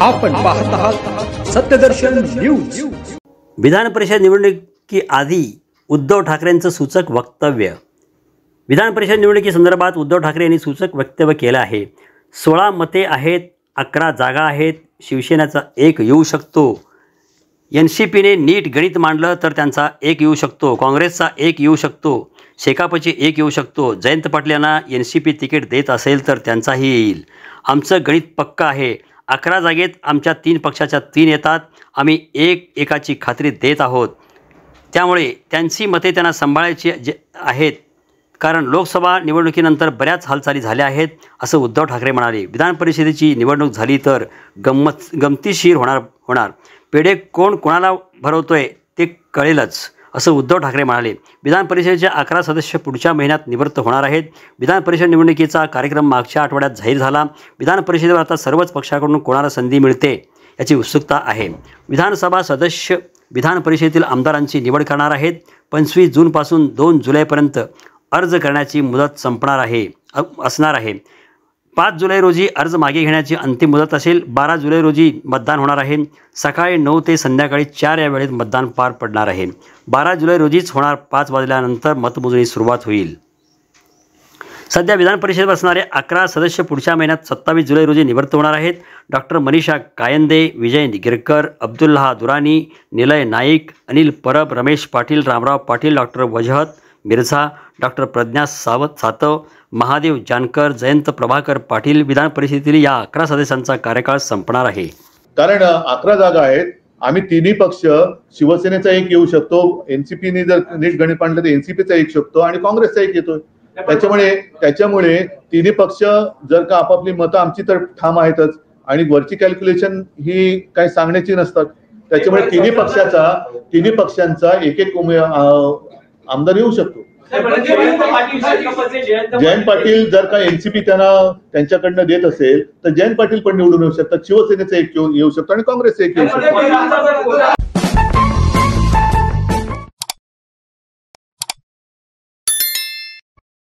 आपण पाहत आहात सत्यदर्शन न्यूज। विधान परिषद निवडणुकीआधी उद्धव ठाकरेंचं सूचक वक्तव्य। विधान परिषद निवडणुकीसंदर्भात उद्धव ठाकरे यांनी सूचक वक्तव्य केलं आहे। 16 मते आहेत, 11 जागा आहेत, शिवसेनेचा एक येऊ शकतो। एनसीपीने नीट गणित मांडलं तर त्यांचा एक येऊ शकतो, काँग्रेसचा एक येऊ शकतो, शेकापचे एक येऊ शकतो। जयंत पाटील यांना एनसीपी तिकीट देत असेल तर त्यांचाही येईल। आमचं गणित पक्का आहे। 11 जागेत आमच्या 3 पक्षाच्या 3 येतात। आम्ही एकाची खात्री देत आहोत। त्यामुळे त्यांची मते त्यांना सांभाळायची आहेत, कारण लोकसभा निवडणुकीनंतर बऱ्याच हालचाली झाल्या आहेत, असं उद्धव ठाकरे म्हणाले। विधान परिषदेची निवडणूक झाली तर गमतीशीर होणार। पेढे कोण कोणाला भरवतोय ते कळेलच, असं उद्धव ठाकरे म्हणाले। विधान परिषदेचे 11 सदस्य पुढच्या महिन्यात निवृत्त होणार आहेत। विधान परिषद निवडणुकीचा कार्यक्रम मागच्या आठवड्यात जाहीर झाला। विधान परिषदेवर आता सर्वच पक्षाकडून कोणाला संधी मिळते याची उत्सुकता आहे। विधानसभा सदस्य विधान परिषदेतील आमदारांची निवड करणार आहेत। 25 जूनपासून 2 जुलैपर्यंत अर्ज करण्याची मुदत असणार आहे। 5 जुलै रोजी अर्ज मागे घेण्याची अंतिम मुदत असेल। 12 जुलै रोजी मतदान होणार आहे। सकाळी 9 ते संध्याकाळी 4 या वेळेत मतदान पार पडणार आहे। 12 जुलै रोजीच होणार। 5 वाजल्यानंतर मतमोजणी सुरुवात होईल। सध्या विधान परिषदेवर असणारे 11 सदस्य पुढच्या महिन्यात 27 जुलै रोजी निवृत्त होणार आहेत। Doctor Manisha Kayande, Vijay Girkar, Abdullah Durrani, Nilay Naik, Anil Parab, Ramesh Patil, Ramrao Patil, doctor Wajahat Mirza, doctor Pragya Satav, Mahadev Jankar, Jayant Prabhakar Patil विधान परिषदेतील या 11 सदस्यांचा कार्यकाळ संपणार आहे। कारण 11 जागा आहेत। आम्ही तिन्ही पक्ष, शिवसेनेचा एक येऊ शकतो, एनसीपीने जर नीट गणित मांडलं तर एनसीपीचा एक शकतो आणि काँग्रेसचा एक येतो। त्याच्यामुळे तिन्ही पक्ष जर का आपापली मतं आमची तर ठाम आहेतच आणि वरची कॅल्क्युलेशन ही काही सांगण्याची नसतात। त्याच्यामुळे तिन्ही पक्षांचा एक आमदार येऊ शकतो। जयंत पाटील जर का एनसीपी त्यांच्याकडनं देत असेल तर जयंत पाटील पण निवडून येऊ शकतात। शिवसेनेचा एक येऊ शकतो आणि काँग्रेसचा एक येऊ शकतो।